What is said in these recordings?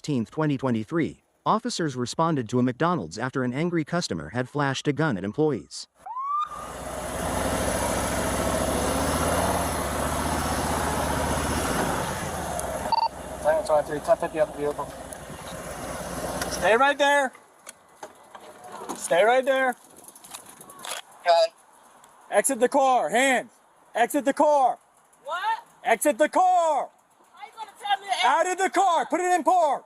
16, 2023, officers responded to a McDonald's after an angry customer had flashed a gun at employees. Stay right there. Stay right there. God. Exit the car. Hands. Exit the car. What? Exit the car. How you gonna tell me to Out of the car. Put it in park.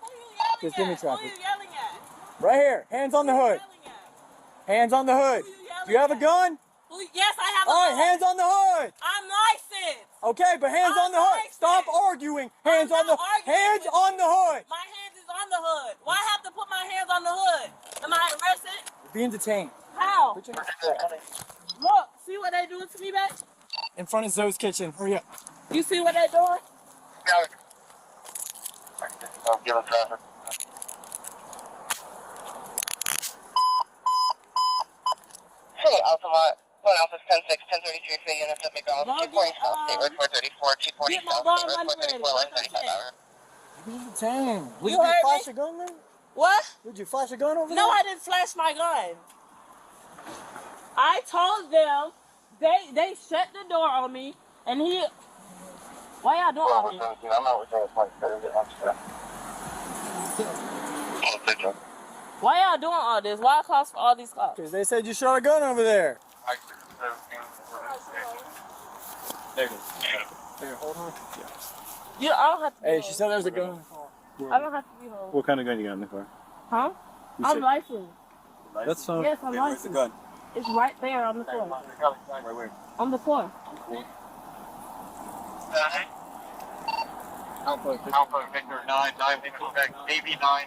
Who you yelling Just at? give me Who traffic. you yelling at? Right here. Hands on the Who you hood. yelling at? Hands on the hood. Who you yelling Do you have a at? gun? Yes, I have a All right, gun. hands on the hood. I'm licensed. Okay, but hands I'm on the hood. licensed. Stop arguing. Hands I'm on the not arguing hands with on the hood. My hands is on the hood. Why have to put my hands on the hood? Am I arrested? You're being detained. How? Put your hands Look, see what they doing to me, back? in front of Zoe's kitchen. Hurry up. You see what they doing? I'll give him traffic. Hey, Altamont. 1 Alpha 10-6, 1033 for units at McDonald's. Well, 240 South, State Road 434, 240 get my South, ball State Road money 434, ready. 135 hour. You're being detained. Would You heard flash me? a gun there? What? Would you flash a gun over there? No, I didn't flash my gun. I told them they shut the door on me, and he. Why y'all doing all this? I'm not with you. Why y'all doing all this? Why cost for all these cops? Because they said you shot a gun over there. There it is. Here, hold on. You, I don't have to. Be Hey, home. she said there's a gun. I don't have to be home. What kind of gun you got in the car? Huh? You I'm said- licensed. That's fine. Yes, I'm Where's the licensed. gun? It's right there on the floor. Right where? On the floor. Alpha Victor 9 Quebec, AB 9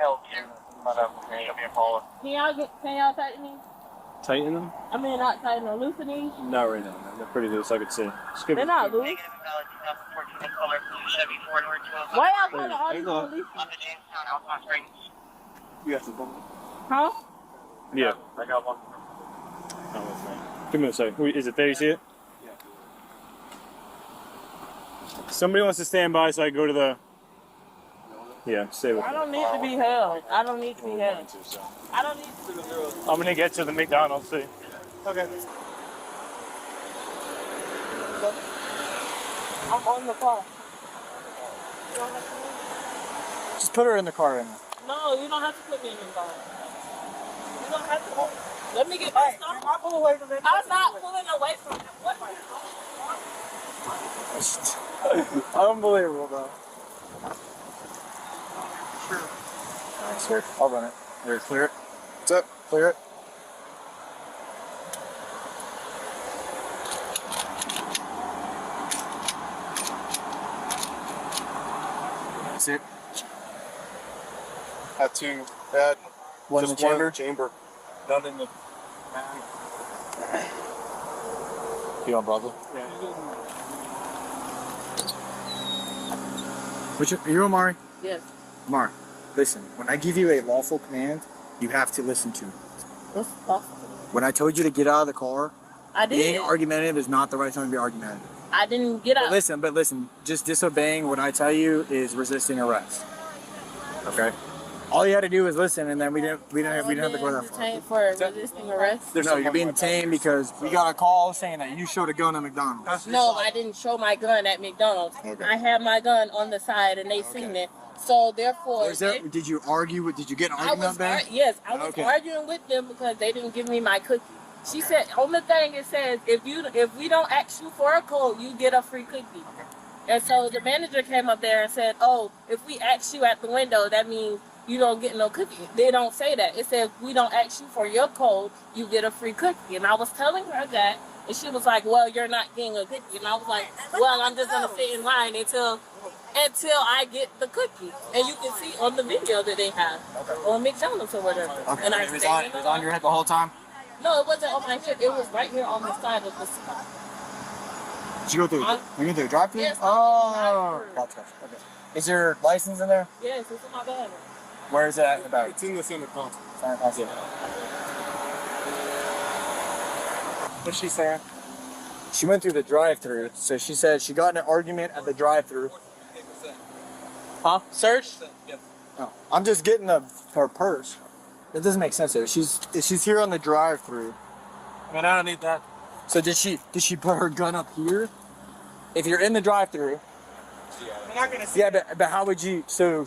L2. Show me a follow. Can y'all tighten these? Tighten them? I mean, not tighten them, loosen these. Not right now. They're pretty loose. I could see. Just give They're it- not loose. Negative valid 2014 color Chevy 4 Why y'all calling all Hang these on. police? on the Jamestown Alpha Springs. You got some. Huh? Yeah. I got one. Oh, that's fine. Give me a second. Wait, is it there? You see it? Yeah. Somebody wants to stand by so I go to the. Yeah, stay with I me. don't need to be held. I don't need to be held. I don't need to. I'm gonna get to the McDonald's. See. Okay. I'm on the car. Just put her in the car right now. No, you don't have to put me in the car. You don't have to. Let me get my stuff. I pull away from it. I'm not pulling away from it. What? Unbelievable, bro. Thanks, sir. I'll run it. There, clear it. What's up? Clear it. That's it. Had two bad. One in the chamber. Chamber. None in the bag. You on Bravo? Yeah. Which are you, Amari? Yes. Amari, listen. When I give you a lawful command, you have to listen to it. What's possible? When I told you to get out of the car, I being did. argumentative is not the right time to be argumentative. I didn't get out. But listen, just disobeying what I tell you is resisting arrest. Okay? All you had to do was listen, and then we didn't have to go that far. Detained for resisting arrest? No, you're being detained because we got a call saying that you showed a gun at McDonald's. No, I didn't show my gun at McDonald's. Okay. I had my gun on the side, and they seen it. So therefore, Did you argue with? Did you get an I argument was there? yes, I was Okay. arguing with them because they didn't give me my cookie. She said on the thing it says if we don't ask you for a code, you get a free cookie. And so the manager came up there and said, "Oh, if we ask you at the window, that means you don't get no cookie." They don't say that. It says if we don't ask you for your code, you get a free cookie. And I was telling her that, and she was like, "Well, you're not getting a cookie." And I was like, "Well, I'm just gonna sit in line until I get the cookie." And you can see on the video that they have on McDonald's or whatever. Okay. And I It was stayed on, in it was the on your head the whole time? No, it wasn't on my hip. It was right here on the side of the spot. Did you go through? You went through the drive-thru? Yes, Oh, drive-thru. gotcha. Okay. Is your license in there? Yes, it's in my bag. Where is it at in the bag? It's in the center console. Center console. What's she saying? She went through the drive-thru, so she said she got in an argument at the drive-thru. Huh? Search? Yep. No. I'm just getting her purse. It doesn't make sense though. She's here on the drive-through. I mean, I don't need that. So did she put her gun up here? If you're in the drive-through. They're not gonna see Yeah, it. but how would you? So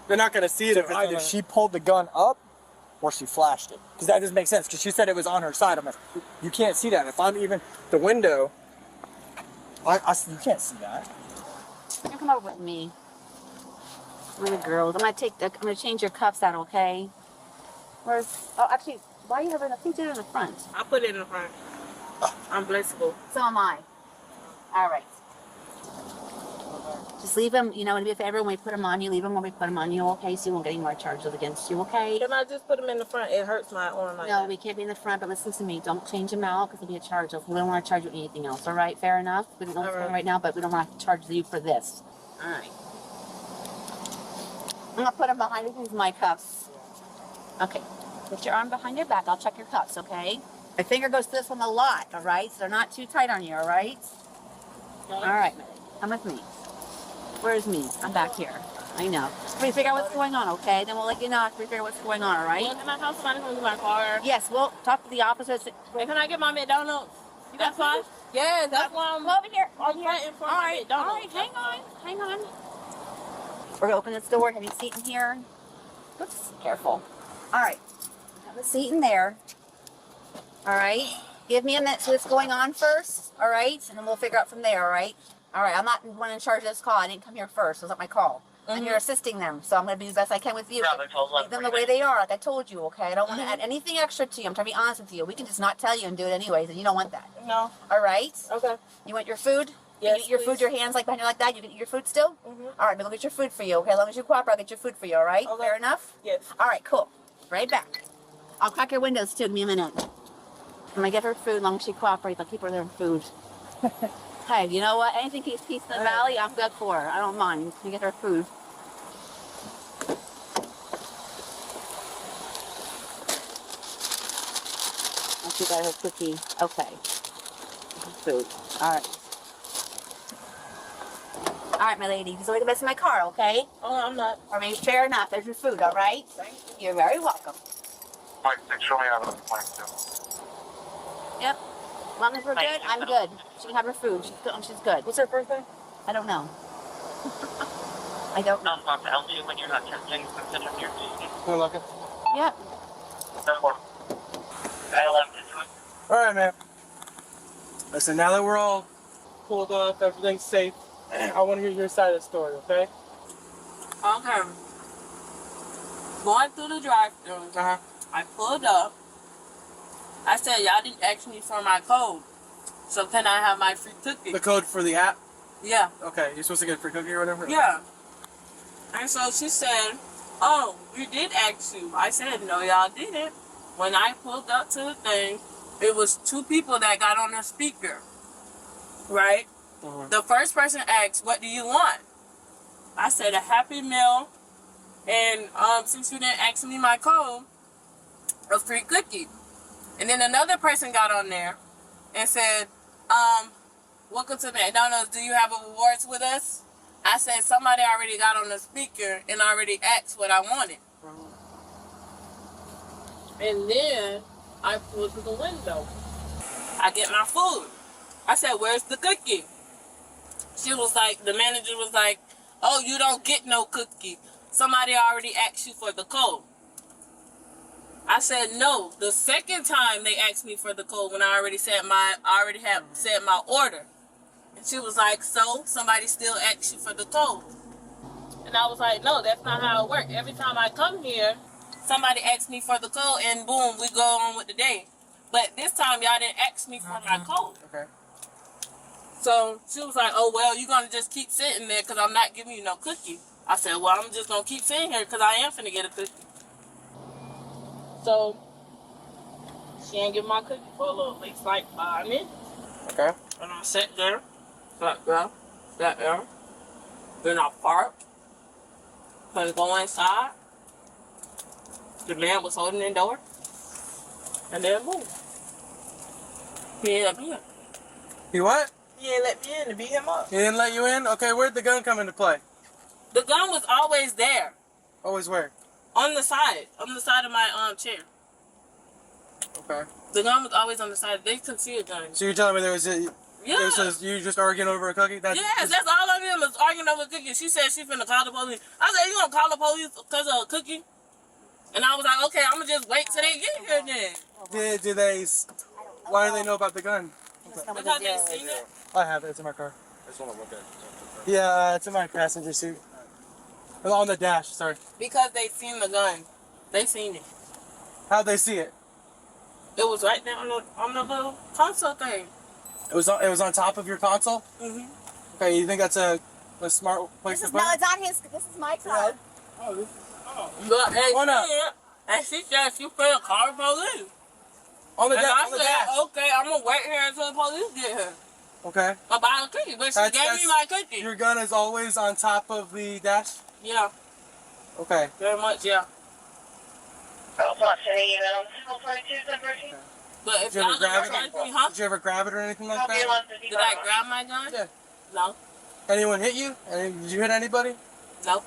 They're not gonna see it so if it's either on she pulled the gun up or she flashed it. Because that doesn't make sense. Because she said it was on her side. I'm like, you can't see that. If I'm even the window, you can't see that. You come over with me. We're the girls. I'm gonna change your cuffs out, okay? Actually, why are you having? I think they're in the front. I put it in the front. I'm flexible. So am I. All right. Just leave them, you know, and if ever when we put them on you, leave them when we put them on you, okay? So you won't get any more charges against you, okay? Can I just put them in the front? It hurts my arm like No, that. we can't be in the front, but listen to me. Don't change them out because it'll be a charge. We don't want to charge you anything else, all right? Fair enough? We don't know what's going on right now, but we don't want to charge you for this. All right. I'm going to put them behind these my cuffs. Okay. Put your arm behind your back. I'll check your cuffs, okay? My finger goes to this one a lot, all right? So they're not too tight on you, all right? All right, come with me. Where's me? I'm back here. I know. We figure out what's going on, okay? Then we'll let you know after we figure out what's going on, all right? Well, can I have somebody come to my car? Yes, we'll talk to the officers. And can I get my McDonald's? You got fine? Yeah, that's why I'm Come over here. I'm right in front All of right, McDonald's. hang on. We're gonna open this door. Have you a seat in here? Oops, careful. All right, have a seat in there. All right, give me a minute to what's going on first. All right, and then we'll figure out from there. All right. All right, I'm not the one in charge of this call. I didn't come here first. It was not my call. And you're assisting them, so I'm going to do the best I can with you. Leave them the way they are, like I told you, okay? I don't want to add anything extra to you. I'm trying to be honest with you. We can just not tell you and do it anyways, and you don't want that. No. All right? Okay. You want your food? Yes, You eat your please. food, your hands like behind you like that? You can eat your food still? All right, we'll get your food for you, okay? As long as you cooperate, I'll get your food for you, all right? Okay. Fair enough? Yes. All right, cool. Right back. I'll crack your windows too. Give me a minute. I'm going to get her food as long as she cooperates. I'll keep her their food. Hey, you know what? Anything keeps peace in the valley, I'm good for her. I don't mind. You get her food. Oh, she got her cookie. Okay. Food. All right. All right, my lady. Just wait the best in my car, okay? Oh, I'm not. I mean, fair enough. There's your food, all right? Thank you. You're very welcome. Point 6, show me out of the point 2. Yep. As long as we're good, I'm good. She can have her food. She's good. What's her birthday? I don't know. I don't know. I'm about to help you when you're not tempting to consider your duty. We're looking. Yep. Therefore, I left this one. All right, man. Listen, now that we're all pulled off, everything's safe, I want to hear your side of the story, okay? Okay. Going through the drive-thru, Uh-huh. I pulled up. I said, y'all didn't ask me for my code. So can I have my free cookie? The code for the app? Yeah. Okay, you're supposed to get a free cookie or whatever? Yeah. And so she said, oh, we did ask you. I said, no, y'all didn't. When I pulled up to the thing, it was two people that got on the speaker. Right? The first person asked, what do you want? I said, a Happy Meal. And since you didn't ask me my code, a free cookie. And then another person got on there and said, welcome to McDonald's. Do you have awards with us? I said, somebody already got on the speaker and already asked what I wanted. And then I pulled to the window. I get my food. I said, where's the cookie? She was like, the manager was like, oh, you don't get no cookie. Somebody already asked you for the code. I said no. The second time they asked me for the code when I already had said my order. And she was like, so somebody still asked you for the code. And I was like, no, that's not how it works. Every time I come here, somebody asks me for the code and boom, we go on with the day. But this time y'all didn't ask me for my code. Okay. So she was like, oh, well, you're going to just keep sitting there because I'm not giving you no cookie. I said, well, I'm just going to keep sitting here because I am finna get a cookie. So she ain't give my cookie for a little, at least like 5 minutes. Okay. And I sat there, sat there. Then I parked, couldn't go inside. The man was holding the door. And then boom. He ain't let me in. You what? He ain't let me in to beat him up. He didn't let you in? Okay, where'd the gun come into play? The gun was always there. Always where? On the side of my chair. Okay. The gun was always on the side. They could see a gun. So you're telling me there was a... Yeah. You just arguing over a cookie? Yes, that's all of them was arguing over a cookie. She said she finna call the police. I said, you gonna call the police because of a cookie? And I was like, okay, I'm gonna just wait till they get here then. Did they... Why do they know about the gun? Because they seen it. I have it. It's in my car. I just want to look at it. Yeah, it's in my passenger seat. On the dash, sorry. Because they seen the gun. They seen it. How'd they see it? It was right there on the little console thing. It was on top of your console? Mm-hmm. Okay, you think that's a smart place to put it? No, it's on his. This is my car. But Why not? and she said she finna call the police. On the And dash. I On the said, dash. okay, I'm gonna wait here until the police get here. Okay. About a cookie, but she gave me my cookie. Your gun is always on top of the dash? Yeah, Okay. very much, yeah. Oh, what's the email? 22, But if Did you ever y'all grab gonna it? charge me, huh? Did you ever grab it or anything like that? Did I grab my gun? Yeah. No, Anyone hit you? Did you hit anybody? no.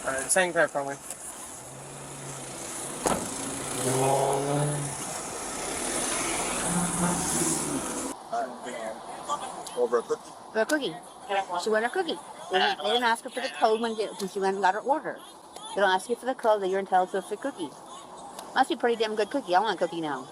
Alright, hang there for me. Over a cookie. For a cookie. She wanted a cookie. They didn't ask her for the code when she went and got her order. They don't ask you for the code that you're entitled to a free cookie. Must be a pretty damn good cookie. I want a cookie now.